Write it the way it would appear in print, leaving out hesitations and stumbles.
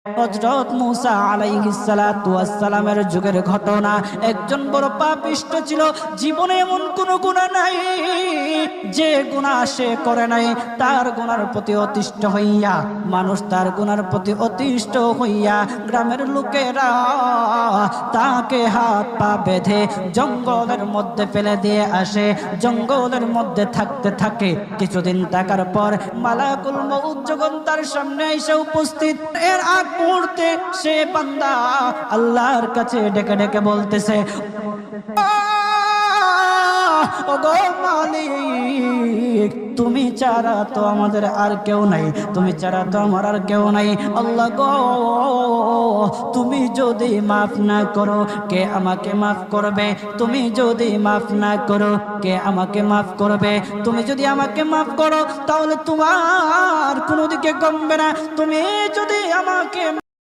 হযরত মুসা আলাইহিস সালাতু ওয়াস সালামের যুগের ঘটনা। একজন বড় পাপিষ্ট ছিল, জীবনে এমন কোন গুনাহ নাই যে গুনাহ সে করে নাই। তার গুনার প্রতি অতিষ্ঠ হইয়া, মানুষ তার গুনার প্রতি অতিষ্ঠ হইয়া, গ্রামের লোকেরা তাকে হাত পা বেঁধে জঙ্গলের মধ্যে ফেলে দিয়ে আসে। জঙ্গলের মধ্যে থাকতে থাকে, কিছুদিন থাকার পর মালাকুল মউত যখন তার সামনে এসে উপস্থিত, এর আগ মুহূর্তে সে বান্দা আল্লাহর কাছে ডেকে ডেকে বলতেছে, ওগো মালিক, তুমি ছাড়া তো আমাদের আর কেউ নাই, তুমি ছাড়া তো আমার আর কেউ নাই। আল্লাহ গো, তুমি যদি মাফ না করো কে আমাকে মাফ করবে? তুমি যদি মাফ না করো কে আমাকে মাফ করবে? তুমি যদি আমাকে মাফ করো তাহলে তোমার কোনো দিকে কমবে না, তুমি যদি আমাকে